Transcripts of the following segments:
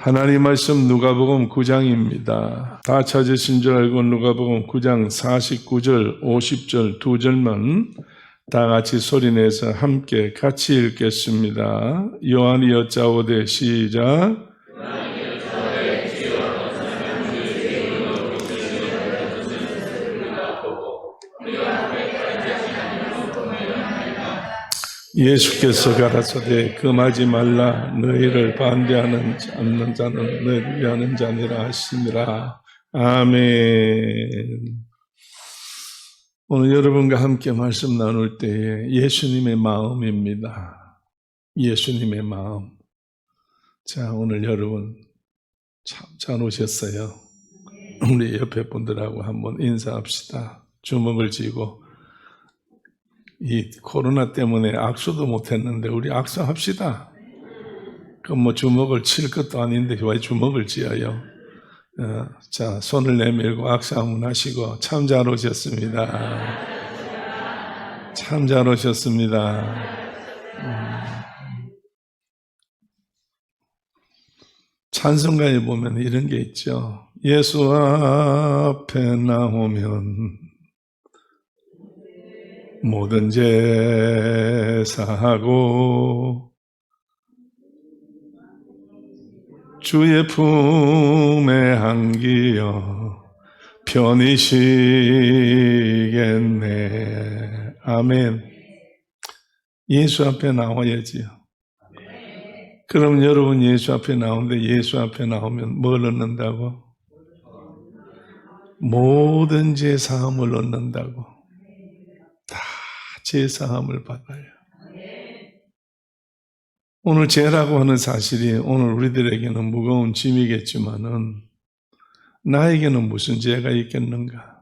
하나님 말씀 누가복음 9장입니다. 다 찾으신 줄 알고 누가복음 9장 49절, 50절 두 절만 다 같이 소리내서 함께 같이 읽겠습니다. 요한이 여짜오되 시작. 예수께서 가라사대 금하지 말라 너희를 반대하는 않는 자는 너희를 위하는 자니라 하시니라. 아멘. 오늘 여러분과 함께 말씀 나눌 때에 예수님의 마음입니다. 예수님의 마음. 자, 오늘 여러분 참 잘 오셨어요. 우리 옆에 분들하고 한번 인사합시다. 주먹을 쥐고. 이 코로나 때문에 악수도 못했는데 우리 악수합시다. 그 뭐 주먹을 칠 것도 아닌데 왜 주먹을 쥐어요? 자, 손을 내밀고 악수 한번 하시고 참 잘 오셨습니다. 참 잘 오셨습니다. 찬송가에 보면 이런 게 있죠. 예수 앞에 나오면 모든 제사하고 주의 품에 안기어 편히 쉬겠네. 아멘. 예수 앞에 나와야지요. 그럼 여러분 예수 앞에 나오는데 예수 앞에 나오면 뭘 얻는다고? 모든 제사함을 얻는다고. 제사함을 받아요. 오늘 죄라고 하는 사실이 오늘 우리들에게는 무거운 짐이겠지만은 나에게는 무슨 죄가 있겠는가?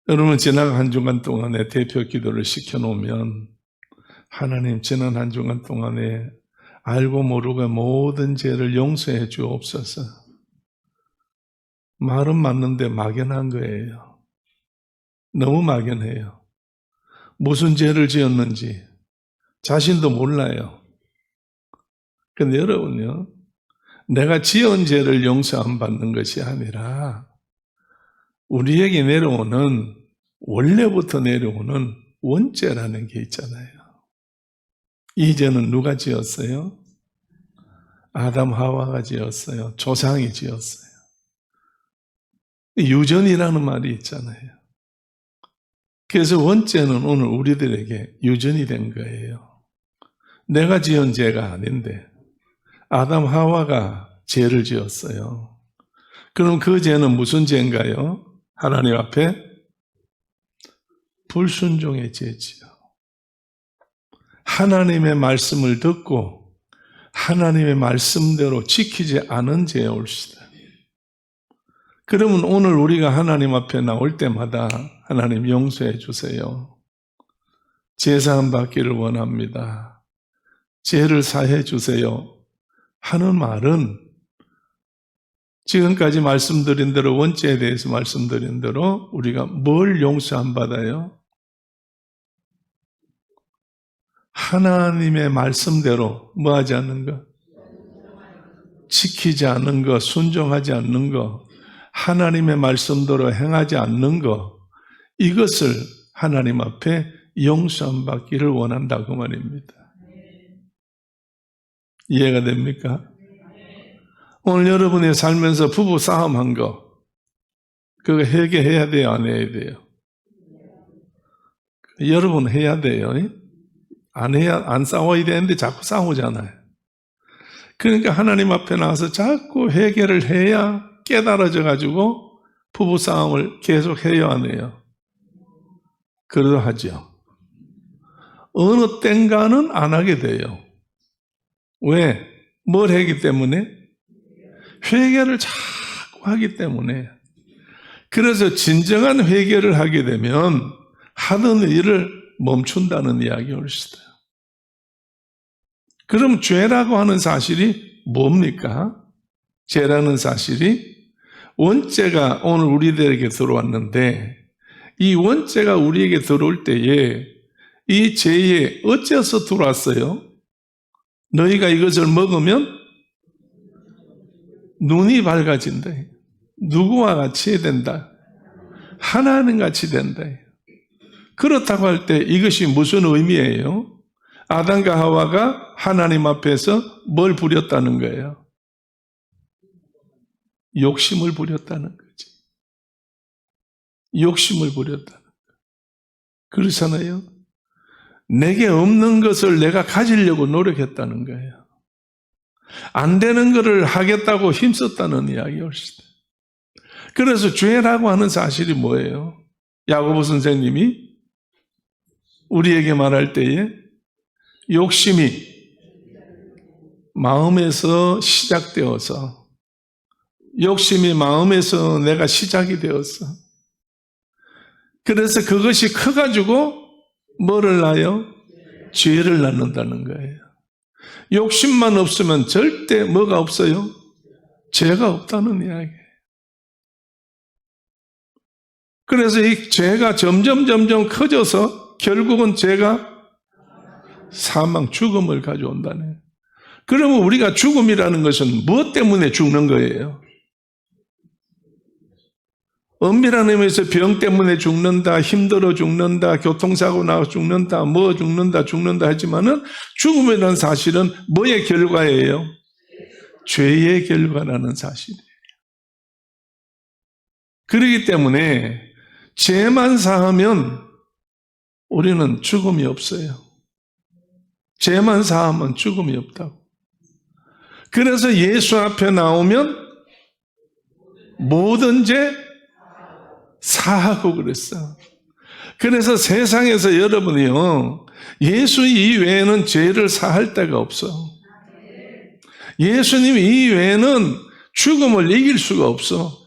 여러분 지난 한 주간 동안에 대표 기도를 시켜놓으면 하나님 지난 한 주간 동안에 알고 모르고 모든 죄를 용서해 주옵소서. 말은 맞는데 막연한 거예요. 너무 막연해요. 무슨 죄를 지었는지 자신도 몰라요. 그런데 여러분요, 내가 지은 죄를 용서 안 받는 것이 아니라 우리에게 내려오는, 원래부터 내려오는 원죄라는 게 있잖아요. 이 죄는 누가 지었어요? 아담 하와가 지었어요. 조상이 지었어요. 유전이라는 말이 있잖아요. 그래서 원죄는 오늘 우리들에게 유전이 된 거예요. 내가 지은 죄가 아닌데 아담 하와가 죄를 지었어요. 그럼 그 죄는 무슨 죄인가요? 하나님 앞에 불순종의 죄지요. 하나님의 말씀을 듣고 하나님의 말씀대로 지키지 않은 죄에 올시다. 그러면 오늘 우리가 하나님 앞에 나올 때마다 하나님 용서해 주세요. 제사함 받기를 원합니다. 죄를 사해 주세요. 하는 말은 지금까지 말씀드린 대로 원죄에 대해서 말씀드린 대로 우리가 뭘 용서 안 받아요? 하나님의 말씀대로 뭐 하지 않는 거? 지키지 않는 거, 순종하지 않는 거, 하나님의 말씀대로 행하지 않는 거, 이것을 하나님 앞에 용서 안 받기를 원한다고 말입니다. 이해가 됩니까? 오늘 여러분이 살면서 부부 싸움한 거, 그거 해결해야 돼요, 안 해야 돼요? 여러분 해야 돼요. 안 싸워야 되는데 자꾸 싸우잖아요. 그러니까 하나님 앞에 나와서 자꾸 해결을 해야 깨달아져 가지고 부부 싸움을 계속 해야 하네요. 그러하죠. 어느 땐가는 안 하게 돼요. 왜? 뭘 하기 때문에? 회개를 자꾸 하기 때문에. 그래서 진정한 회개를 하게 되면 하던 일을 멈춘다는 이야기 옳시다. 그럼 죄라고 하는 사실이 뭡니까? 죄라는 사실이 원죄가 오늘 우리들에게 들어왔는데 이 원죄가 우리에게 들어올 때에 이 죄에 어째서 들어왔어요? 너희가 이것을 먹으면 눈이 밝아진다. 누구와 같이 된다? 하나님 같이 된다. 그렇다고 할 때 이것이 무슨 의미예요? 아담과 하와가 하나님 앞에서 뭘 부렸다는 거예요? 욕심을 부렸다는 거지. 욕심을 부렸다는 거예요. 그렇잖아요? 내게 없는 것을 내가 가지려고 노력했다는 거예요. 안 되는 것을 하겠다고 힘썼다는 이야기였습니다. 그래서 죄라고 하는 사실이 뭐예요? 야고보 선생님이 우리에게 말할 때에 욕심이 마음에서 시작되어서 욕심이 마음에서 내가 시작이 되었어. 그래서 그것이 커가지고 뭐를 낳아요? 죄를 낳는다는 거예요. 욕심만 없으면 절대 뭐가 없어요? 죄가 없다는 이야기예요. 그래서 이 죄가 점점 커져서 결국은 죄가 사망, 죽음을 가져온다네. 그러면 우리가 죽음이라는 것은 무엇 때문에 죽는 거예요? 엄밀한 의미에서 병 때문에 죽는다, 힘들어 죽는다, 교통사고 나서 죽는다, 뭐 죽는다 하지만은 죽음이라는 사실은 뭐의 결과예요? 죄의 결과라는 사실이에요. 그렇기 때문에 죄만 사하면 우리는 죽음이 없어요. 죄만 사하면 죽음이 없다고. 그래서 예수 앞에 나오면 모든 죄 사하고 그랬어. 그래서 세상에서 여러분이요, 예수 이외에는 죄를 사할 데가 없어. 예수님 이외에는 죽음을 이길 수가 없어.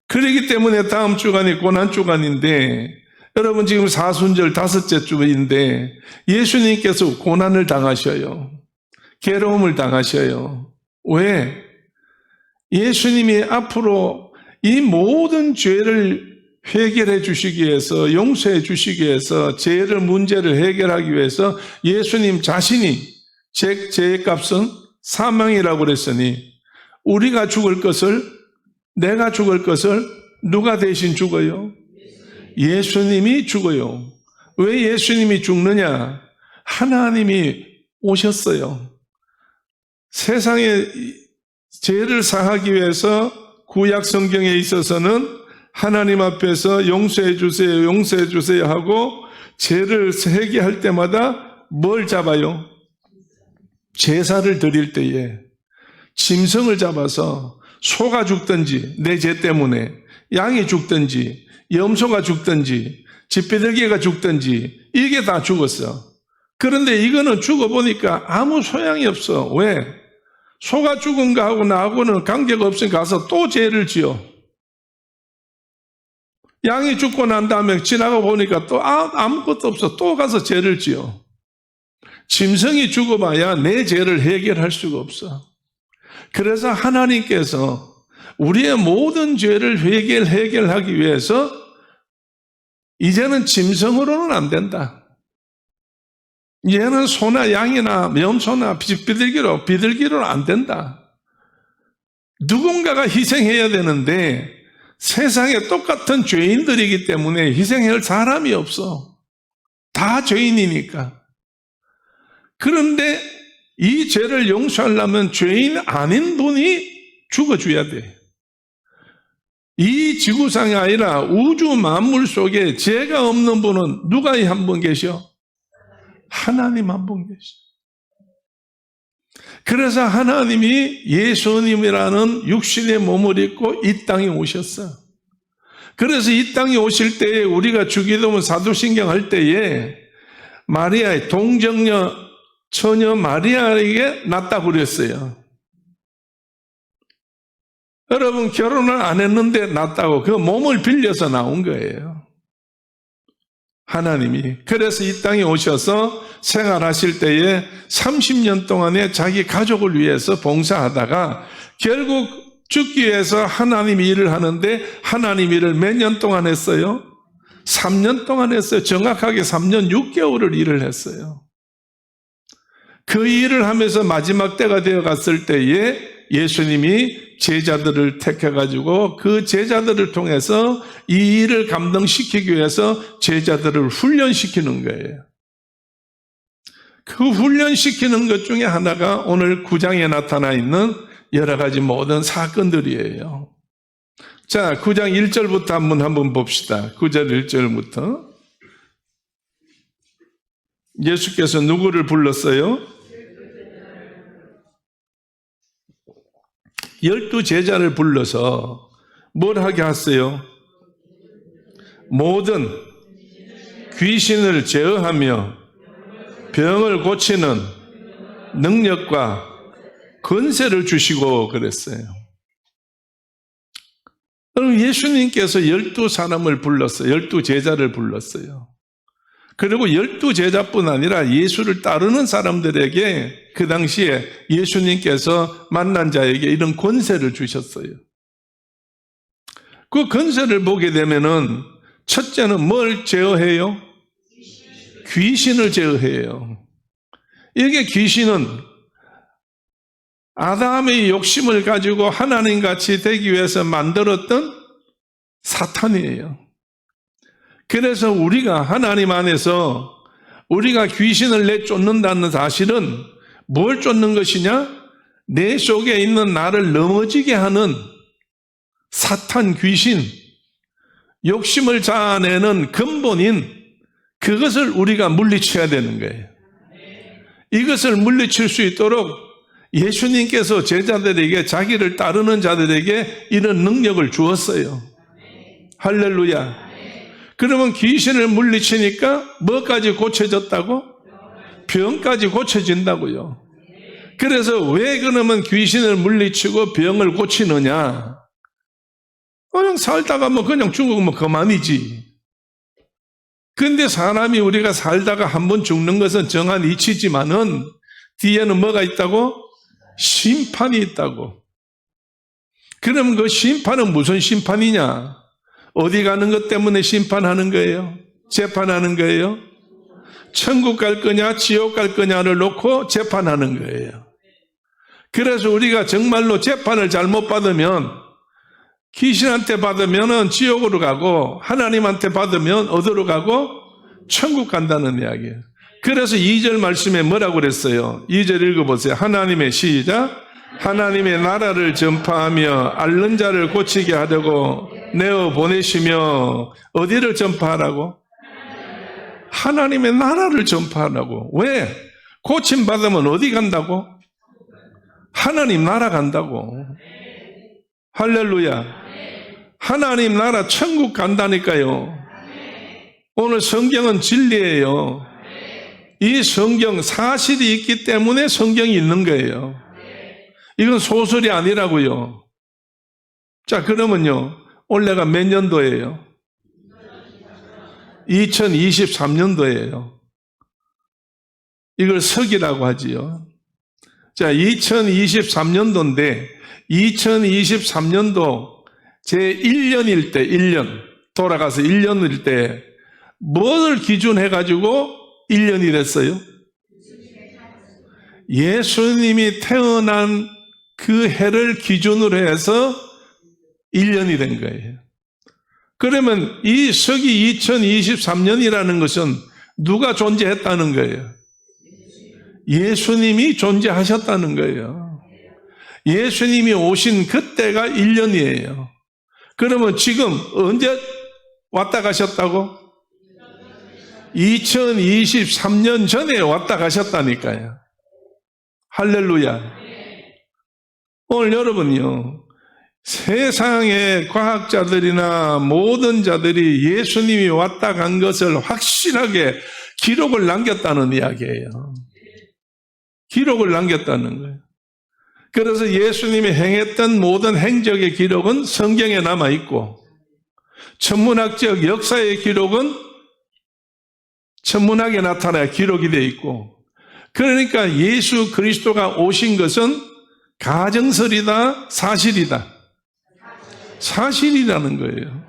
그렇기 때문에 다음 주간이 고난주간인데, 여러분 지금 사순절 5째 주인데 예수님께서 고난을 당하셔요. 괴로움을 당하셔요. 왜? 예수님이 앞으로 이 모든 죄를 해결해 주시기 위해서, 용서해 주시기 위해서, 죄를 문제를 해결하기 위해서 예수님 자신이 죄의 값은 사망이라고 그랬으니 우리가 죽을 것을, 내가 죽을 것을 누가 대신 죽어요? 예수님이 죽어요. 왜 예수님이 죽느냐? 하나님이 오셨어요. 세상에 죄를 사하기 위해서 구약 성경에 있어서는 하나님 앞에서 용서해 주세요, 용서해 주세요 하고 죄를 회개할 때마다 뭘 잡아요? 제사를 드릴 때에 짐승을 잡아서 소가 죽든지 내 죄 때문에, 양이 죽든지 염소가 죽든지 쥐비둘기가 죽든지 이게 다 죽었어. 그런데 이거는 죽어보니까 아무 소양이 없어. 왜? 소가 죽은 거하고 나하고는 관계가 없으니까 가서 또 죄를 지어. 양이 죽고 난 다음에 지나가 보니까 또 아무것도 없어. 또 가서 죄를 지어. 짐승이 죽어봐야 내 죄를 해결할 수가 없어. 그래서 하나님께서 우리의 모든 죄를 해결하기 위해서 이제는 짐승으로는 안 된다. 얘는 소나 양이나 염소나 비둘기로 안 된다. 누군가가 희생해야 되는데 세상에 똑같은 죄인들이기 때문에 희생할 사람이 없어. 다 죄인이니까. 그런데 이 죄를 용서하려면 죄인 아닌 분이 죽어줘야 돼. 이 지구상이 아니라 우주 만물 속에 죄가 없는 분은 누가 한 분 계셔? 하나님 한 분 계셔. 그래서 하나님이 예수님이라는 육신의 몸을 입고 이 땅에 오셨어. 그래서 이 땅에 오실 때에 우리가 주기도문 사도신경 할 때에 마리아의 동정녀 처녀 마리아에게 낳았다고 그랬어요. 여러분 결혼을 안 했는데 낳았다고 그 몸을 빌려서 나온 거예요. 하나님이. 그래서 이 땅에 오셔서 생활하실 때에 30년 동안에 자기 가족을 위해서 봉사하다가 결국 죽기 위해서 하나님 일을 하는데 하나님 일을 몇 년 동안 했어요? 3년 동안 했어요. 정확하게 3년 6개월을 일을 했어요. 그 일을 하면서 마지막 때가 되어 갔을 때에 예수님이 제자들을 택해가지고 그 제자들을 통해서 이 일을 감당시키기 위해서 제자들을 훈련시키는 거예요. 그 훈련시키는 것 중에 하나가 오늘 9장에 나타나 있는 여러 가지 모든 사건들이에요. 자, 9장 1절부터 한번 봅시다. 9절 1절부터. 예수께서 누구를 불렀어요? 12제자를 불러서 뭘 하게 하세요? 모든 귀신을 제어하며 병을 고치는 능력과 권세를 주시고 그랬어요. 그럼 예수님께서 12사람을 불렀어요. 12제자를 불렀어요. 그리고 12제자뿐 아니라 예수를 따르는 사람들에게 그 당시에 예수님께서 만난 자에게 이런 권세를 주셨어요. 그 권세를 보게 되면은 첫째는 뭘 제어해요? 귀신을 제어해요. 이게 귀신은 아담의 욕심을 가지고 하나님같이 되기 위해서 만들었던 사탄이에요. 그래서 우리가 하나님 안에서 우리가 귀신을 내쫓는다는 사실은 뭘 쫓는 것이냐? 내 속에 있는 나를 넘어지게 하는 사탄 귀신, 욕심을 자아내는 근본인 그것을 우리가 물리쳐야 되는 거예요. 이것을 물리칠 수 있도록 예수님께서 제자들에게 자기를 따르는 자들에게 이런 능력을 주었어요. 할렐루야. 그러면 귀신을 물리치니까 뭐까지 고쳐졌다고? 병까지 고쳐진다고요. 그래서 왜 그러면 귀신을 물리치고 병을 고치느냐? 그냥 살다가 그냥 죽으면 그만이지. 근데 사람이 우리가 살다가 한번 죽는 것은 정한 이치지만은 뒤에는 뭐가 있다고? 심판이 있다고. 그럼 그 심판은 무슨 심판이냐? 어디 가는 것 때문에 심판하는 거예요? 재판하는 거예요? 천국 갈 거냐 지옥 갈 거냐를 놓고 재판하는 거예요. 그래서 우리가 정말로 재판을 잘못 받으면 귀신한테 받으면 지옥으로 가고 하나님한테 받으면 어디로 가고? 천국 간다는 이야기예요. 그래서 2절 말씀에 뭐라고 그랬어요? 2절 읽어보세요. 하나님의 시작. 하나님의 나라를 전파하며 앓는 자를 고치게 하려고 내어 보내시며 어디를 전파하라고? 하나님의 나라를 전파하라고. 왜? 고침받으면 어디 간다고? 하나님 나라 간다고. 할렐루야. 하나님 나라 천국 간다니까요. 오늘 성경은 진리예요. 이 성경 사실이 있기 때문에 성경이 있는 거예요. 이건 소설이 아니라고요. 자, 그러면요. 올해가 몇 년도예요? 2023년도예요. 이걸 서기라고 하지요. 자, 2023년도인데 2023년도 제 1년일 때, 1년 돌아가서 1년일 때 뭘 기준해가지고 1년이 됐어요? 예수님이 태어난 그 해를 기준으로 해서 1년이 된 거예요. 그러면 이 서기 2023년이라는 것은 누가 존재했다는 거예요? 예수님이 존재하셨다는 거예요. 예수님이 오신 그때가 1년이에요. 그러면 지금 언제 왔다 가셨다고? 2023년 전에 왔다 가셨다니까요. 할렐루야. 오늘 여러분요, 세상의 과학자들이나 모든 자들이 예수님이 왔다 간 것을 확실하게 기록을 남겼다는 이야기예요. 기록을 남겼다는 거예요. 그래서 예수님이 행했던 모든 행적의 기록은 성경에 남아있고, 천문학적 역사의 기록은 천문학에 나타나 기록이 되어 있고, 그러니까 예수 그리스도가 오신 것은 가정설이다, 사실이다. 사실이라는 거예요.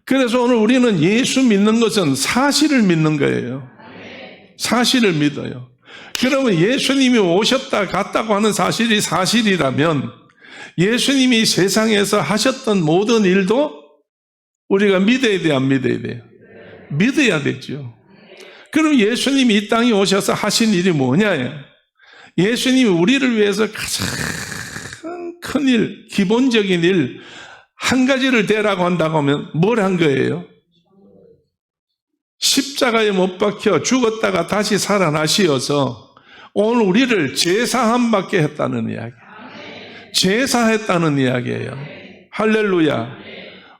그래서 오늘 우리는 예수 믿는 것은 사실을 믿는 거예요. 사실을 믿어요. 그러면 예수님이 오셨다 갔다고 하는 사실이 사실이라면 예수님이 세상에서 하셨던 모든 일도 우리가 믿어야 돼요, 안 믿어야 돼요? 믿어야 되죠. 그럼 예수님이 이 땅에 오셔서 하신 일이 뭐냐예요? 예수님이 우리를 위해서 가장 큰 일, 기본적인 일, 한 가지를 대라고 한다고 하면 뭘 한 거예요? 십자가에 못 박혀 죽었다가 다시 살아나시어서 오늘 우리를 제사함 받게 했다는 이야기. 제사했다는 이야기예요. 할렐루야.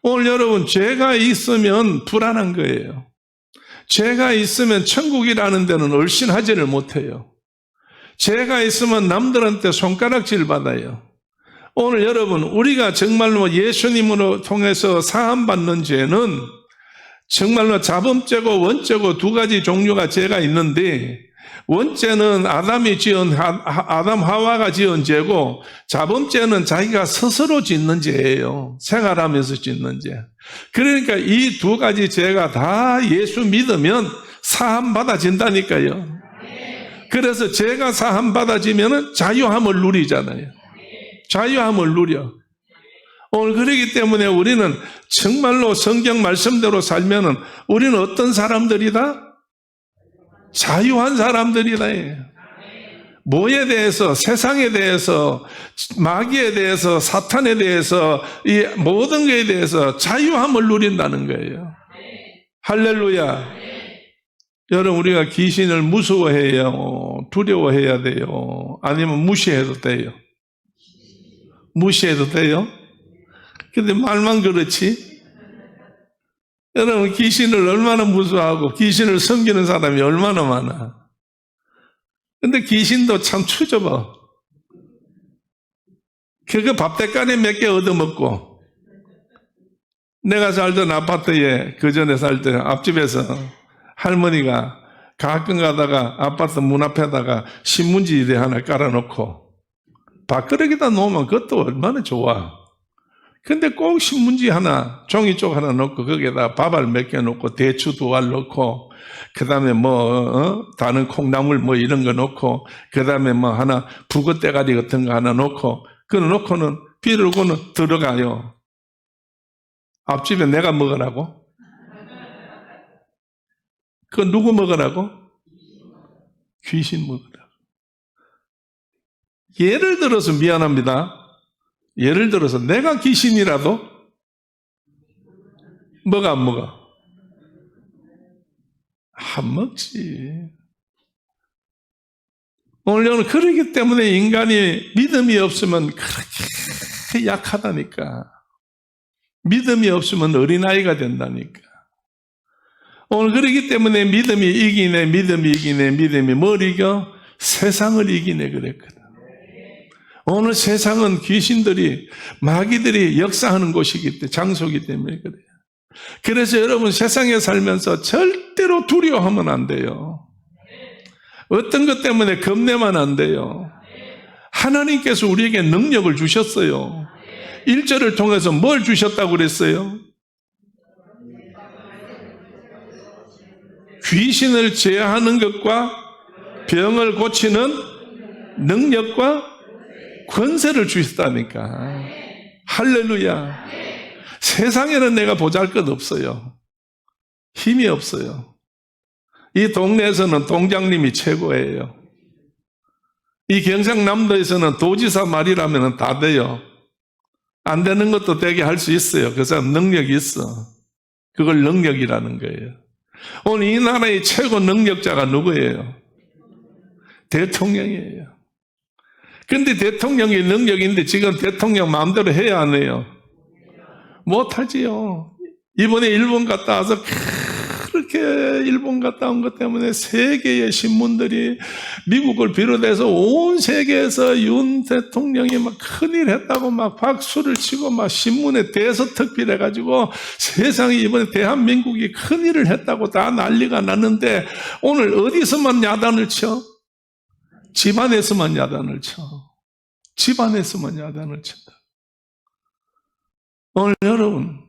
오늘 여러분, 죄가 있으면 불안한 거예요. 죄가 있으면 천국이라는 데는 얼씬하지를 못해요. 죄가 있으면 남들한테 손가락질 받아요. 오늘 여러분, 우리가 정말로 예수님으로 통해서 사함받는 죄는 정말로 자범죄고 원죄고 두 가지 종류가 죄가 있는데, 원죄는 아담 하와가 지은 죄고, 자범죄는 자기가 스스로 짓는 죄예요. 생활하면서 짓는 죄. 그러니까 이 두 가지 죄가 다 예수 믿으면 사함 받아진다니까요. 그래서 죄가 사함 받아지면 자유함을 누리잖아요. 자유함을 누려. 오늘 그렇기 때문에 우리는 정말로 성경 말씀대로 살면은 우리는 어떤 사람들이다? 자유한 사람들이다. 뭐에 대해서, 세상에 대해서, 마귀에 대해서, 사탄에 대해서, 이 모든 것에 대해서 자유함을 누린다는 거예요. 할렐루야. 여러분, 우리가 귀신을 무서워해요? 두려워해야 돼요? 아니면 무시해도 돼요? 무시해도 돼요? 근데 말만 그렇지? 여러분, 귀신을 얼마나 무서워하고 귀신을 섬기는 사람이 얼마나 많아. 근데 귀신도 참 추접어. 그거 밥대가리 몇 개 얻어먹고. 내가 살던 아파트에, 그 전에 살 때 앞집에서 할머니가 가끔 가다가 아파트 문 앞에다가 신문지 하나 깔아놓고 밥그릇에다 놓으면 그것도 얼마나 좋아. 근데 꼭 신문지 하나, 종이 쪽 하나 넣고 거기에다 밥알 몇 개 넣고 대추 두 알 넣고 그 다음에 다른 콩나물 이런 거 넣고 그 다음에 하나 북어대가리 같은 거 하나 넣고 그거 넣고는 비르고는 들어가요. 앞집에 내가 먹으라고? 그거 누구 먹으라고? 귀신 먹으라고. 예를 들어서 미안합니다. 예를 들어서 내가 귀신이라도 뭐가 안 먹어? 안 먹지. 오늘 그러기 때문에 인간이 믿음이 없으면 그렇게 약하다니까. 믿음이 없으면 어린아이가 된다니까. 오늘 그러기 때문에 믿음이 이기네. 뭘 이겨? 세상을 이기네 그랬거든. 오늘 세상은 귀신들이, 마귀들이 역사하는 곳이기 때문에, 장소이기 때문에 그래요. 그래서 여러분 세상에 살면서 절대로 두려워하면 안 돼요. 어떤 것 때문에 겁내면 안 돼요. 하나님께서 우리에게 능력을 주셨어요. 1절을 통해서 뭘 주셨다고 그랬어요? 귀신을 제하는 것과 병을 고치는 능력과 권세를 주셨다니까. 할렐루야. 세상에는 내가 보잘것 없어요. 힘이 없어요. 이 동네에서는 동장님이 최고예요. 이 경상남도에서는 도지사 말이라면 다 돼요. 안 되는 것도 되게 할 수 있어요. 그 사람 능력이 있어. 그걸 능력이라는 거예요. 오늘 이 나라의 최고 능력자가 누구예요? 대통령이에요. 근데 대통령이 능력인데 지금 대통령 마음대로 해야 안 해요? 못하지요. 이번에 일본 갔다 와서 그렇게 일본 갔다 온 것 때문에 세계의 신문들이 미국을 비롯해서 온 세계에서 윤 대통령이 막 큰일 했다고 막 박수를 치고 막 신문에 대서특필해가지고 세상에 이번에 대한민국이 큰일을 했다고 다 난리가 났는데 오늘 어디서만 야단을 쳐? 집안에서만 야단을 쳐. 집안에서만 야단을 친다. 오늘 여러분,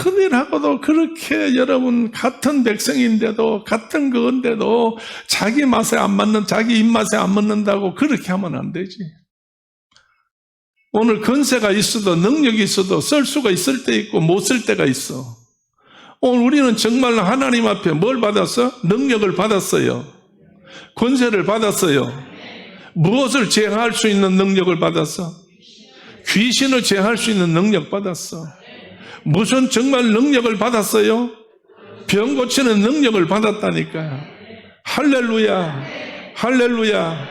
큰일하고도 그렇게 여러분 같은 백성인데도 같은 그건데도 자기 맛에 안 맞는 자기 입맛에 안 맞는다고 그렇게 하면 안 되지. 오늘 권세가 있어도 능력이 있어도 쓸 수가 있을 때 있고 못 쓸 때가 있어. 오늘 우리는 정말로 하나님 앞에 뭘 받았어? 능력을 받았어요. 권세를 받았어요. 무엇을 제어할 수 있는 능력을 받았어? 귀신을 제어할 수 있는 능력 받았어. 무슨 정말 능력을 받았어요? 병 고치는 능력을 받았다니까. 할렐루야, 할렐루야.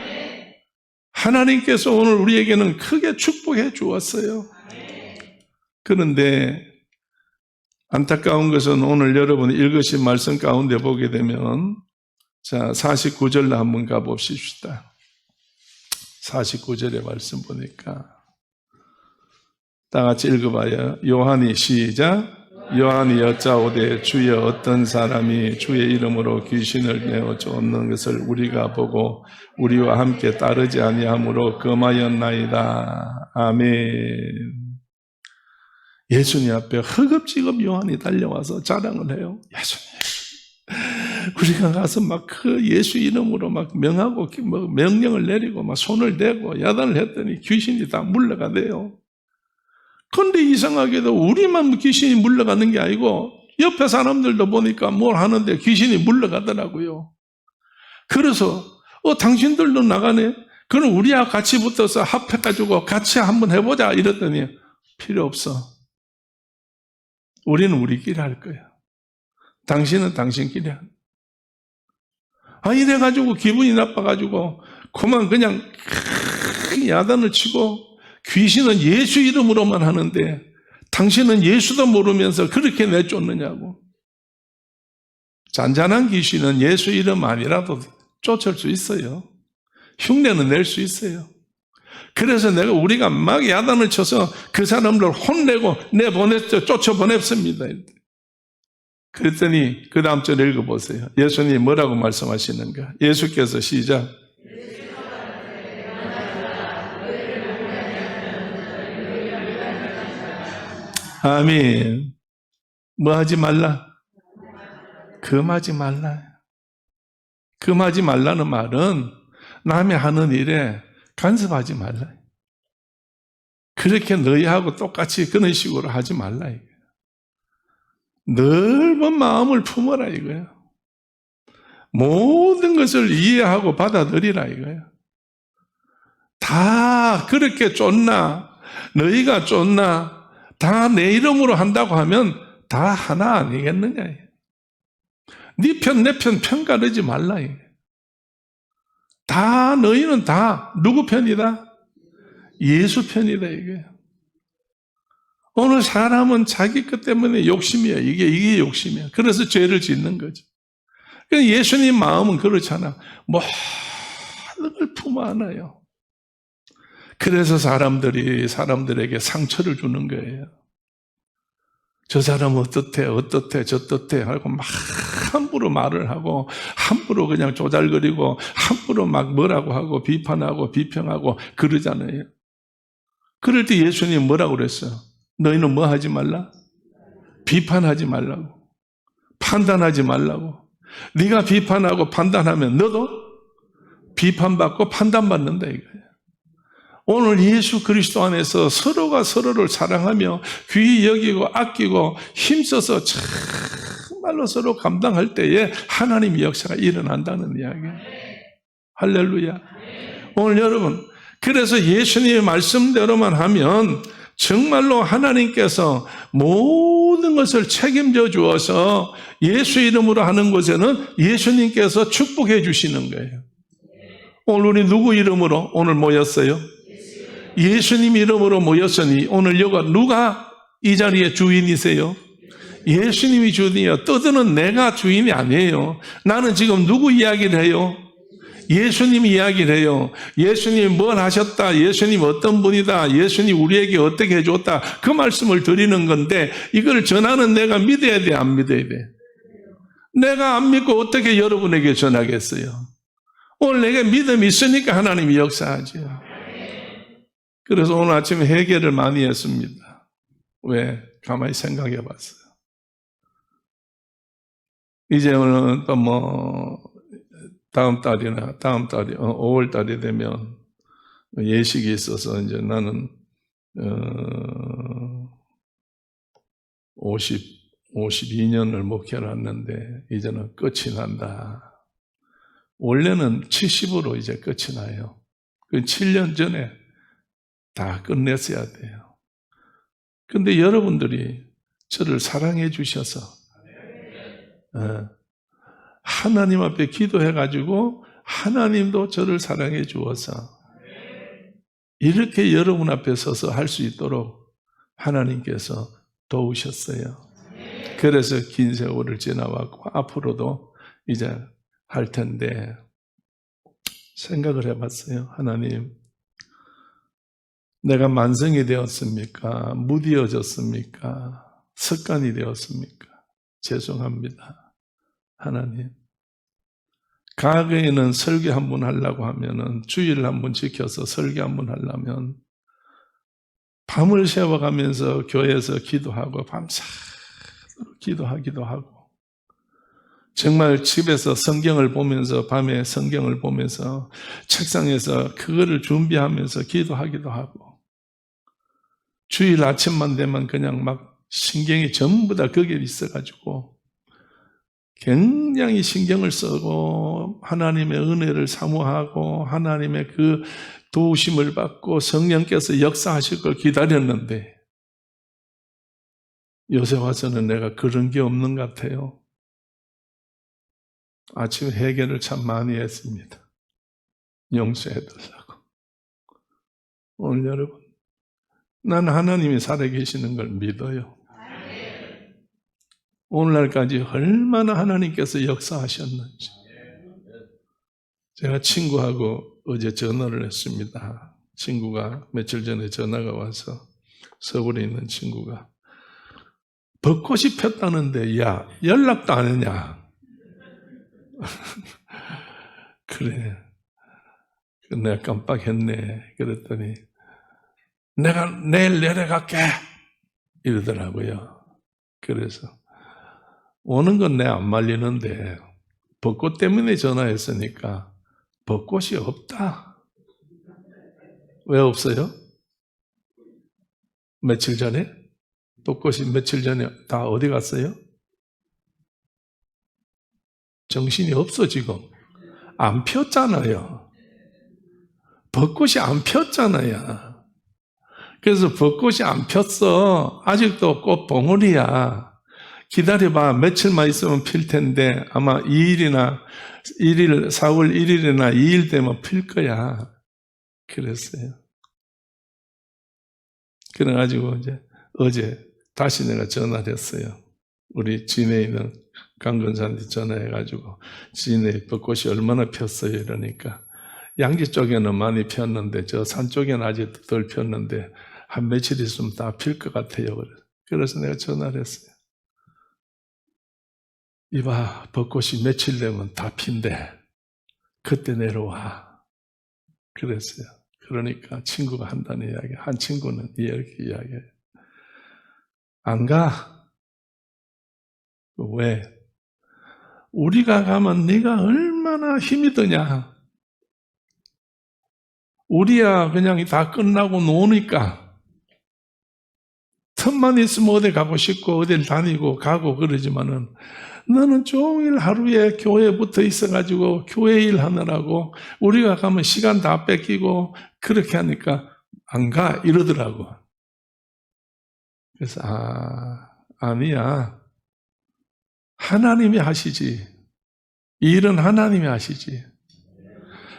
하나님께서 오늘 우리에게는 크게 축복해 주었어요. 그런데 안타까운 것은 오늘 여러분이 읽으신 말씀 가운데 보게 되면, 자, 49절로 한번 가봅시다. 49절의 말씀 보니까 다 같이 읽어봐요. 요한이 시작. 요한이 여짜오되 주여 어떤 사람이 주의 이름으로 귀신을 내어 쫓는 것을 우리가 보고 우리와 함께 따르지 아니하므로 금하였나이다. 아멘. 예수님 앞에 허겁지겁 요한이 달려와서 자랑을 해요. 예수님, 우리가 가서 막 그 예수 이름으로 막 명하고 명령을 내리고 막 손을 대고 야단을 했더니 귀신이 다 물러가대요. 그런데 이상하게도 우리만 귀신이 물러가는 게 아니고 옆에 사람들도 보니까 뭘 하는데 귀신이 물러가더라고요. 그래서 당신들도 나가네? 그럼 우리와 같이 붙어서 합해가지고 같이 한번 해보자 이랬더니 필요 없어. 우리는 우리끼리 할 거야. 당신은 당신끼리 할 거야. 이래가지고 기분이 나빠가지고 그만 그냥 야단을 치고 귀신은 예수 이름으로만 하는데 당신은 예수도 모르면서 그렇게 내쫓느냐고. 잔잔한 귀신은 예수 이름 아니라도 쫓을 수 있어요. 흉내는 낼 수 있어요. 그래서 우리가 막 야단을 쳐서 그 사람들 혼내고 쫓아보냈습니다. 그랬더니 그 다음 절 읽어보세요. 예수님 뭐라고 말씀하시는가? 예수께서 시작. 아멘. 뭐 하지 말라? 금하지 말라. 금하지 말라는 말은 남이 하는 일에 간섭하지 말라. 그렇게 너희하고 똑같이 그런 식으로 하지 말라. 넓은 마음을 품어라 이거야. 모든 것을 이해하고 받아들이라 이거야. 다 그렇게 쫓나? 너희가 쫓나? 다 내 이름으로 한다고 하면 다 하나 아니겠느냐. 네 편, 내 편 편가르지 말라. 다 너희는 다 누구 편이다? 예수 편이다 이게. 오늘 사람은 자기 것 때문에 욕심이야. 이게 욕심이야. 그래서 죄를 짓는 거죠. 예수님 마음은 그렇잖아. 모든 걸 품어 안아요. 그래서 사람들에게 상처를 주는 거예요. 저 사람은 어떻대, 저떻대 하고 막 함부로 말을 하고 함부로 그냥 조잘거리고 함부로 막 뭐라고 하고 비판하고 비평하고 그러잖아요. 그럴 때 예수님 뭐라고 그랬어요? 너희는 뭐 하지 말라? 비판하지 말라고. 판단하지 말라고. 네가 비판하고 판단하면 너도 비판받고 판단받는다 이거예요. 오늘 예수 그리스도 안에서 서로가 서로를 사랑하며 귀히 여기고 아끼고 힘써서 정말로 서로 감당할 때에 하나님의 역사가 일어난다는 이야기예요. 할렐루야. 오늘 여러분, 그래서 예수님의 말씀대로만 하면 정말로 하나님께서 모든 것을 책임져 주어서 예수 이름으로 하는 곳에는 예수님께서 축복해 주시는 거예요. 오늘 우리 누구 이름으로 오늘 모였어요? 예수님 이름으로 모였으니 오늘 누가 이 자리의 주인이세요? 예수님이 주인이에요. 떠드는 내가 주인이 아니에요. 나는 지금 누구 이야기를 해요? 예수님 이야기를 해요. 예수님이 뭘 하셨다. 예수님 어떤 분이다. 예수님 우리에게 어떻게 해줬다. 그 말씀을 드리는 건데 이걸 전하는 내가 믿어야 돼, 안 믿어야 돼? 내가 안 믿고 어떻게 여러분에게 전하겠어요? 오늘 내게 믿음이 있으니까 하나님이 역사하죠. 그래서 오늘 아침에 회개를 많이 했습니다. 왜? 가만히 생각해 봤어요. 이제는 또 다음 달이 5월 달이 되면 예식이 있어서 이제 나는 52년을 목회를 했는데 이제는 끝이 난다. 원래는 70으로 이제 끝이 나요. 그 7년 전에 다 끝냈어야 돼요. 근데 여러분들이 저를 사랑해 주셔서 하나님 앞에 기도해가지고 하나님도 저를 사랑해 주어서 이렇게 여러분 앞에 서서 할 수 있도록 하나님께서 도우셨어요. 그래서 긴 세월을 지나왔고 앞으로도 이제 할 텐데 생각을 해봤어요. 하나님, 내가 만성이 되었습니까? 무디어졌습니까? 습관이 되었습니까? 죄송합니다. 하나님, 과거에는 설교 한 번 하려고 하면은 주일 한 번 지켜서 설교 한 번 하려면 밤을 새워가면서 교회에서 기도하고 밤새도록 기도하기도 하고 정말 집에서 성경을 보면서 밤에 성경을 보면서 책상에서 그거를 준비하면서 기도하기도 하고 주일 아침만 되면 그냥 막 신경이 전부 다 거기에 있어가지고 굉장히 신경을 쓰고 하나님의 은혜를 사모하고 하나님의 그 도우심을 받고 성령께서 역사하실 걸 기다렸는데 요새 와서는 내가 그런 게 없는 것 같아요. 아침에 회개를 참 많이 했습니다. 용서해달라고. 오늘 여러분, 난 하나님이 살아계시는 걸 믿어요. 오늘날까지 얼마나 하나님께서 역사하셨는지. 제가 친구하고 어제 전화를 했습니다. 친구가 며칠 전에 전화가 와서 서울에 있는 친구가 벚꽃이 폈다는데 야 연락도 안 했냐. 그래. 내가 깜빡했네. 그랬더니 내가 내일 내려갈게 이러더라고요. 그래서 오는 건 내 안 말리는데 벚꽃 때문에 전화했으니까 벚꽃이 없다. 왜 없어요? 며칠 전에? 벚꽃이 며칠 전에 다 어디 갔어요? 정신이 없어 지금. 안 폈잖아요. 벚꽃이 안 폈잖아요. 그래서 벚꽃이 안 폈어. 아직도 꽃 봉우리야. 기다려봐. 며칠만 있으면 필 텐데 아마 4월 1일이나 2일 되면 필 거야. 그랬어요. 그래가지고 이제 어제 다시 내가 전화를 했어요. 우리 진해에 있는 강근사한테 전화해가지고 진해 벚꽃이 얼마나 폈어요 이러니까 양지 쪽에는 많이 폈는데 저 산 쪽에는 아직 덜 폈는데 한 며칠 있으면 다 필 것 같아요. 그래서 내가 전화를 했어요. 이봐, 벚꽃이 며칠 되면 다 핀대. 그때 내려와. 그랬어요. 그러니까 친구가 한다는 이야기. 한 친구는 이렇게 이야기해요. 안 가? 왜? 우리가 가면 네가 얼마나 힘이 드냐. 우리야 그냥 다 끝나고 노니까 틈만 있으면 어디 가고 싶고 어딜 다니고 가고 그러지만은 너는 종일 하루에 교회에 붙어 있어가지고 교회 일 하느라고 우리가 가면 시간 다 뺏기고 그렇게 하니까 안 가 이러더라고. 그래서 아니야. 하나님이 하시지. 이 일은 하나님이 하시지.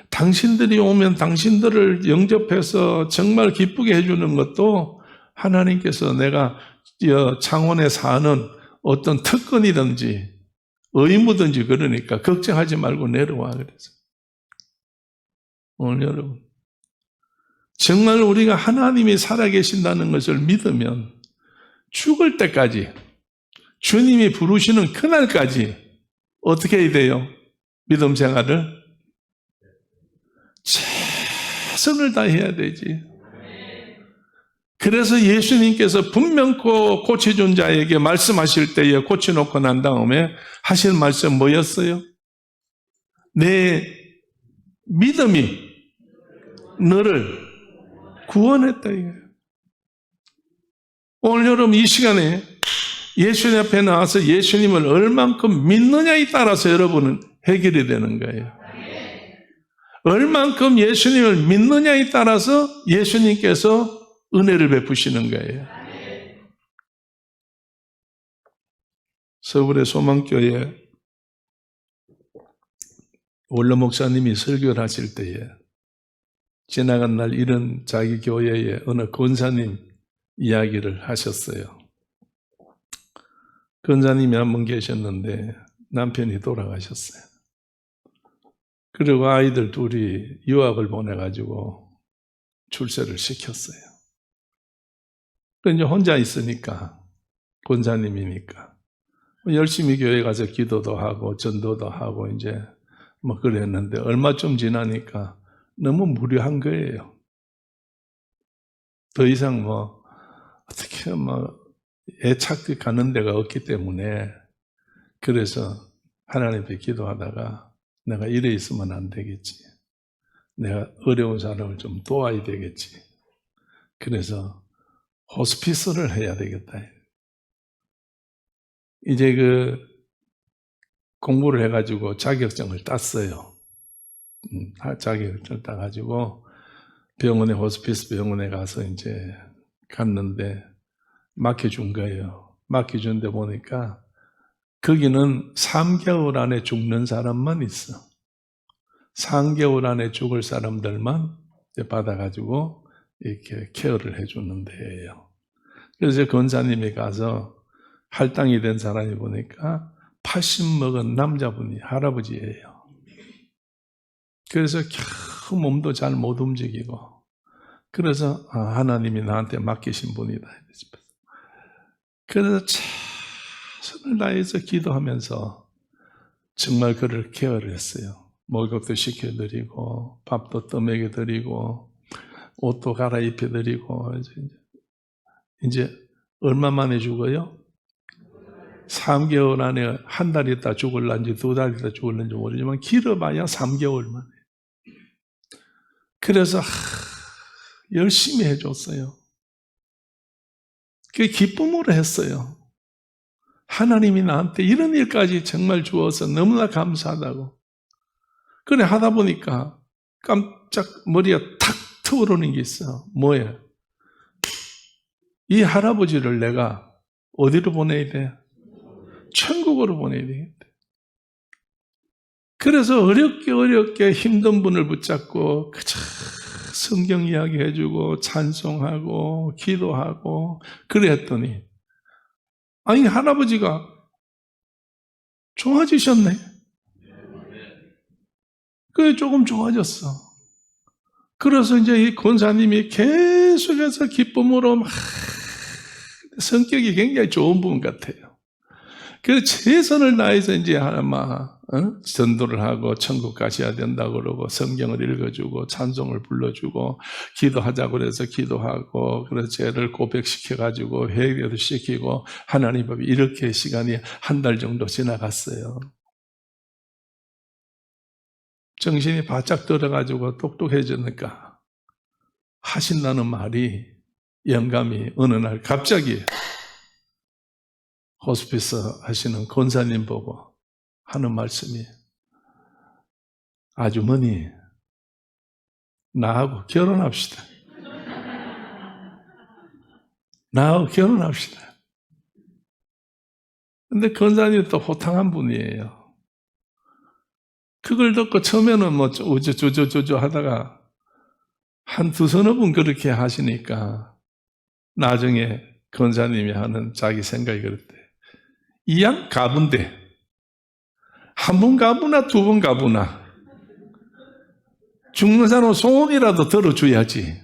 당신들이 오면 당신들을 영접해서 정말 기쁘게 해주는 것도 하나님께서 내가 창원에 사는 어떤 특권이든지 의무든지 그러니까 걱정하지 말고 내려와 그래서. 오늘 여러분 정말 우리가 하나님이 살아계신다는 것을 믿으면 죽을 때까지 주님이 부르시는 그날까지 어떻게 해야 돼요? 믿음 생활을 최선을 다해야 되지. 그래서 예수님께서 분명 고쳐준 자에게 말씀하실 때에 고쳐놓고 난 다음에 하실 말씀 뭐였어요? 내 믿음이 너를 구원했다 이거예요. 오늘 여러분 이 시간에 예수님 앞에 나와서 예수님을 얼만큼 믿느냐에 따라서 여러분은 해결이 되는 거예요. 얼만큼 예수님을 믿느냐에 따라서 예수님께서 은혜를 베푸시는 거예요. 서울의 소망교회 원로 목사님이 설교를 하실 때에 지나간 날 이런 자기 교회의 어느 권사님 이야기를 하셨어요. 권사님이 한 분 계셨는데 남편이 돌아가셨어요. 그리고 아이들 둘이 유학을 보내가지고 출세를 시켰어요. 이제 혼자 있으니까, 권사님이니까 열심히 교회 가서 기도도 하고 전도도 하고 이제 뭐 그랬는데 얼마 좀 지나니까 너무 무료한 거예요. 더 이상 뭐 어떻게 뭐 애착이 가는 데가 없기 때문에 그래서 하나님 앞에 기도하다가 내가 이래 있으면 안 되겠지. 내가 어려운 사람을 좀 도와야 되겠지. 그래서 호스피스를 해야 되겠다. 이제 공부를 해가지고 자격증을 땄어요. 자격증을 따가지고 병원에, 호스피스 병원에 가서 이제 갔는데 맡겨준 거예요. 맡겨준 데 보니까 거기는 3개월 안에 죽는 사람만 있어. 3개월 안에 죽을 사람들만 받아가지고 이렇게 케어를 해주는 데예요. 그래서 권사님이 가서 할당이 된 사람이 보니까 80 먹은 남자분이 할아버지예요. 그래서 겨우 몸도 잘 못 움직이고 그래서 하나님이 나한테 맡기신 분이다. 그래서 최선을 다해서 기도하면서 정말 그를 케어를 했어요. 목욕도 시켜드리고 밥도 떠먹여드리고 옷도 갈아입혀드리고 이제 얼마 만에 죽어요? 3개월 안에 한 달 있다 죽을런지 2달 있다 죽을런지 모르지만 길어봐야 3개월 만에. 그래서 열심히 해줬어요. 그게 기쁨으로 했어요. 하나님이 나한테 이런 일까지 정말 주어서 너무나 감사하다고. 그래 하다 보니까 깜짝 머리가 탁 트오르는 게 있어. 뭐예요? 이 할아버지를 내가 어디로 보내야 돼? 천국으로 보내야 되겠대. 그래서 어렵게 힘든 분을 붙잡고 그저 성경 이야기 해주고 찬송하고 기도하고 그랬더니 아니 할아버지가 좋아지셨네. 그게 조금 좋아졌어. 그래서 이제 이 권사님이 계속해서 기쁨으로 막 성격이 굉장히 좋은 분 같아요. 그래서 최선을 다해서 이제 아마 전도를 하고 천국 가셔야 된다고 그러고 성경을 읽어주고 찬송을 불러주고 기도하자고 그래서 기도하고 그래서 죄를 고백시켜가지고 회개도 시키고 하나님 앞에 이렇게 시간이 한 달 정도 지나갔어요. 정신이 바짝 들어가지고 똑똑해지니까 하신다는 말이 영감이 어느 날 갑자기 호스피스 하시는 권사님 보고 하는 말씀이 아주머니 나하고 결혼합시다. 나하고 결혼합시다. 근데 권사님이 또 호탕한 분이에요. 그걸 듣고 처음에는 뭐 우쭈쭈쭈쭈 하다가 한 두서너 분 그렇게 하시니까 나중에 권사님이 하는 자기 생각이 그랬대. 이양 가본데 한 번 가보나 두 번 가보나 죽는 사람은 소원이라도 들어줘야지.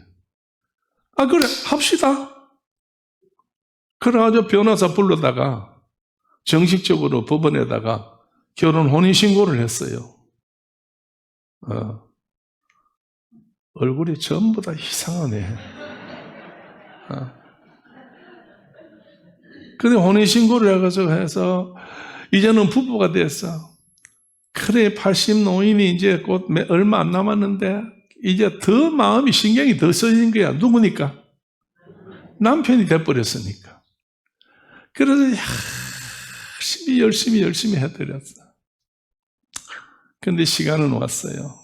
그래 합시다. 그래가지고 변호사 불러다가 정식적으로 법원에다가 결혼 혼인신고를 했어요. 얼굴이 전부 다 이상하네. 근데 혼인신고를 해서 이제는 부부가 됐어. 그래, 80 노인이 이제 곧 얼마 안 남았는데 이제 더 마음이 신경이 더 써진 거야. 누구니까? 남편이 돼버렸으니까. 그래서 열심히 해드렸어. 근데 시간은 왔어요.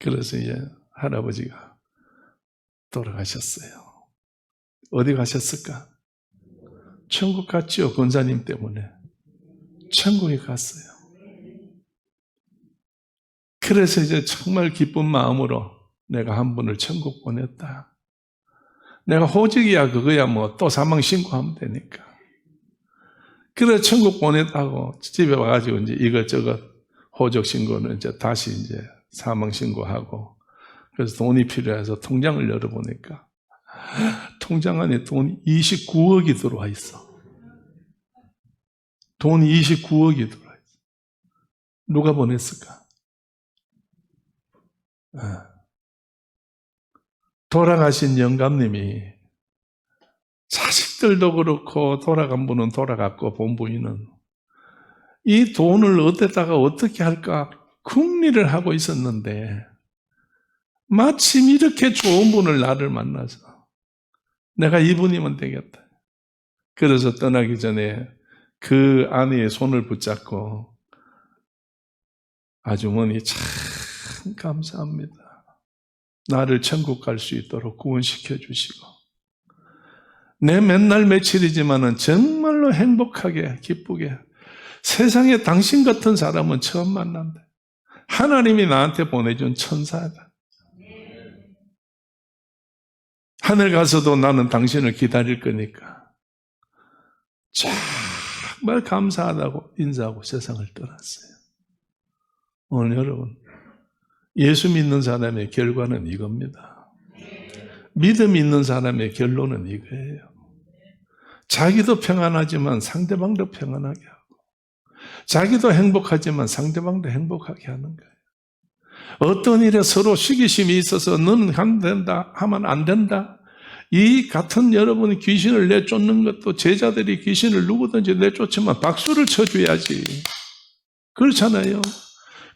그래서 이제 할아버지가 돌아가셨어요. 어디 가셨을까? 천국 갔죠. 권사님 때문에. 천국에 갔어요. 그래서 이제 정말 기쁜 마음으로 내가 한 분을 천국 보냈다. 내가 호적이야 그거야 뭐 또 사망 신고하면 되니까. 그래 천국 보냈다고 집에 와가지고 이제 이것저것 호적 신고는 이제 다시 이제 사망 신고하고, 그래서 돈이 필요해서 통장을 열어보니까 통장 안에 돈이 29억이 들어와 있어. 돈이 29억이 들어와 있어. 누가 보냈을까? 돌아가신 영감님이, 자식들도 그렇고 돌아간 분은 돌아갔고 본부인은 이 돈을 어디다가 어떻게 할까 궁리를 하고 있었는데 마침 이렇게 좋은 분을 나를 만나서 내가 이분이면 되겠다. 그래서 떠나기 전에 그 아내의 손을 붙잡고 아주머니 참 감사합니다. 나를 천국 갈 수 있도록 구원시켜 주시고 내 맨날 며칠이지만은 정말로 행복하게 기쁘게, 세상에 당신 같은 사람은 처음 만난다. 하나님이 나한테 보내준 천사다. 하늘 가서도 나는 당신을 기다릴 거니까 정말 감사하다고 인사하고 세상을 떠났어요. 오늘 여러분, 예수 믿는 사람의 결과는 이겁니다. 믿음 있는 사람의 결론은 이거예요. 자기도 평안하지만 상대방도 평안하게 하고, 자기도 행복하지만 상대방도 행복하게 하는 거예요. 어떤 일에 서로 시기심이 있어서 너는 안 된다 하면 안 된다. 이 같은 여러분이 귀신을 내쫓는 것도 제자들이 귀신을 누구든지 내쫓으면 박수를 쳐줘야지. 그렇잖아요.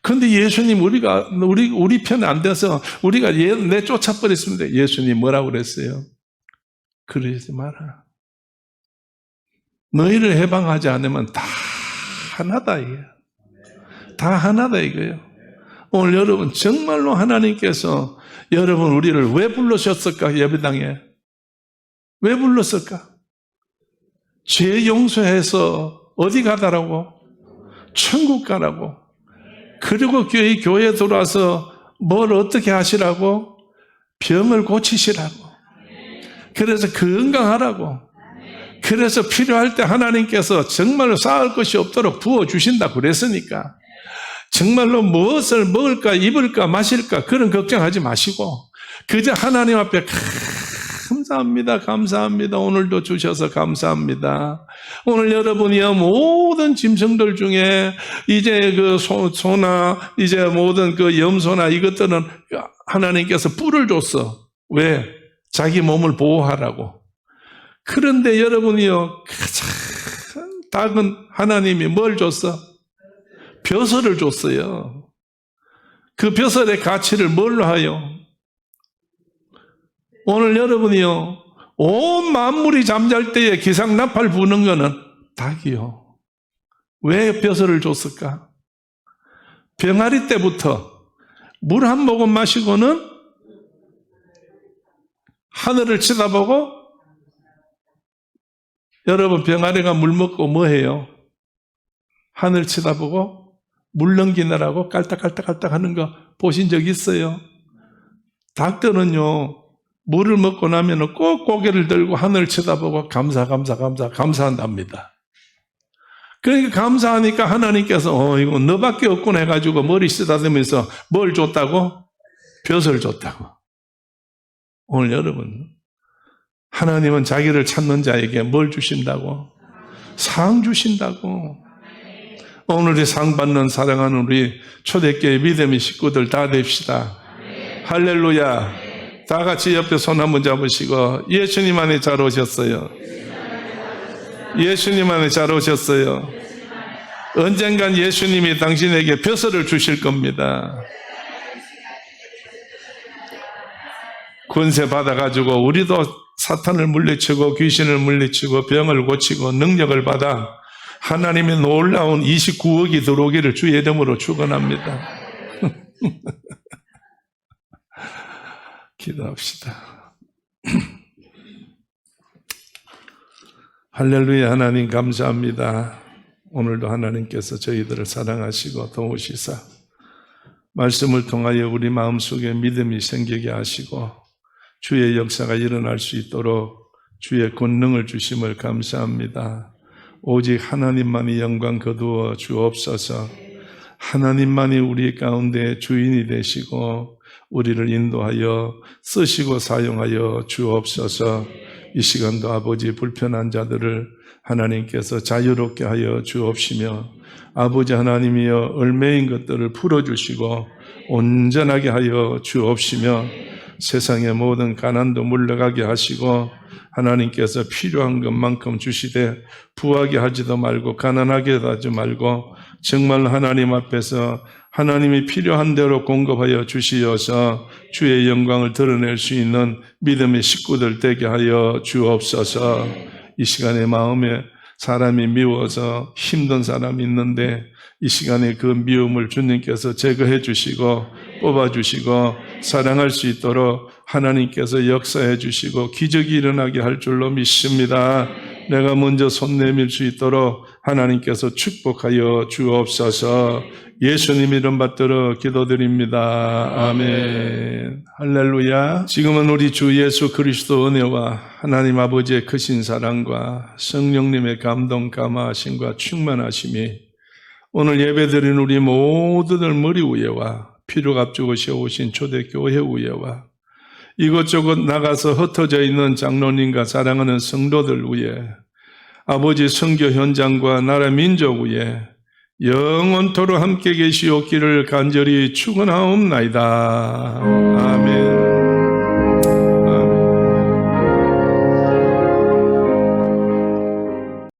근데 예수님 우리 편에 안 돼서 우리가 내쫓아 버렸습니다. 예수님 뭐라고 그랬어요? 그러지 마라. 너희를 해방하지 않으면 다 하나다 이게. 다 하나다 이거예요. 오늘 여러분 정말로 하나님께서 여러분 우리를 왜 부르셨을까? 예배당에 왜 불렀을까? 죄 용서해서 어디 가다라고? 천국 가라고. 그리고 교회에 들어와서 뭘 어떻게 하시라고? 병을 고치시라고. 그래서 건강하라고. 그래서 필요할 때 하나님께서 정말로 쌓을 것이 없도록 부어주신다 그랬으니까 정말로 무엇을 먹을까 입을까 마실까 그런 걱정하지 마시고 그저 하나님 앞에 감사합니다. 감사합니다. 오늘도 주셔서 감사합니다. 오늘 여러분이요 모든 짐승들 중에 이제 그 소나 이제 모든 그 염소나 이것들은 하나님께서 뿔을 줬어. 왜? 자기 몸을 보호하라고. 그런데 여러분이요 가장 작은 하나님이 뭘 줬어? 벼슬을 줬어요. 그 벼슬의 가치를 뭘로 하여? 오늘 여러분이요 온 만물이 잠잘 때에 기상나팔 부는 거는 닭이요. 왜 벼슬을 줬을까? 병아리 때부터 물 한 모금 마시고는 하늘을 쳐다보고, 여러분 병아리가 물 먹고 뭐 해요? 하늘 쳐다보고 물 넘기느라고 깔딱깔딱깔딱 하는 거 보신 적 있어요? 닭들은요 물을 먹고 나면 꼭 고개를 들고 하늘을 쳐다보고 감사한답니다. 그러니까 감사하니까 하나님께서 이거 너밖에 없구나 해가지고 머리 쓰다듬으면서 뭘 줬다고? 벼슬 줬다고. 오늘 여러분 하나님은 자기를 찾는 자에게 뭘 주신다고? 상 주신다고. 오늘의 상 받는 사랑하는 우리 초대교회 믿음의 식구들 다 됩시다. 할렐루야. 다 같이 옆에 손 한번 잡으시고 예수님 안에 잘 오셨어요. 예수님 안에 잘 오셨어요. 언젠간 예수님이 당신에게 벼슬을 주실 겁니다. 권세 받아가지고 우리도 사탄을 물리치고 귀신을 물리치고 병을 고치고 능력을 받아 하나님의 놀라운 29억이 들어오기를 주의 이름으로 축원합니다. 기도합시다. 할렐루야. 하나님 감사합니다. 오늘도 하나님께서 저희들을 사랑하시고 도우시사 말씀을 통하여 우리 마음속에 믿음이 생기게 하시고 주의 역사가 일어날 수 있도록 주의 권능을 주심을 감사합니다. 오직 하나님만이 영광 거두어 주옵소서. 하나님만이 우리 가운데 주인이 되시고 우리를 인도하여 쓰시고 사용하여 주옵소서. 이 시간도 아버지 불편한 자들을 하나님께서 자유롭게 하여 주옵시며 아버지 하나님이여 얽매인 것들을 풀어주시고 온전하게 하여 주옵시며 세상의 모든 가난도 물러가게 하시고 하나님께서 필요한 것만큼 주시되 부하게 하지도 말고 가난하게 하지 말고 정말 하나님 앞에서 하나님이 필요한 대로 공급하여 주시어서 주의 영광을 드러낼 수 있는 믿음의 식구들 되게 하여 주옵소서. 이 시간에 마음에 사람이 미워서 힘든 사람이 있는데 이 시간에 그 미움을 주님께서 제거해 주시고 뽑아 주시고 사랑할 수 있도록 하나님께서 역사해 주시고 기적이 일어나게 할 줄로 믿습니다. 내가 먼저 손 내밀 수 있도록 하나님께서 축복하여 주옵소서. 예수님 이름 받들어 기도드립니다. 아멘. 할렐루야. 지금은 우리 주 예수 그리스도 은혜와 하나님 아버지의 크신 사랑과 성령님의 감동 감화하심과 충만하심이 오늘 예배드린 우리 모두들 머리 위에와 피를 앞두고 세우신 초대교회 위에와 이것저것 나가서 흩어져 있는 장로님과 사랑하는 성도들 위에 아버지 선교 현장과 나라 민족 위에 영원토록 함께 계시옵기를 간절히 축원하옵나이다. 아멘.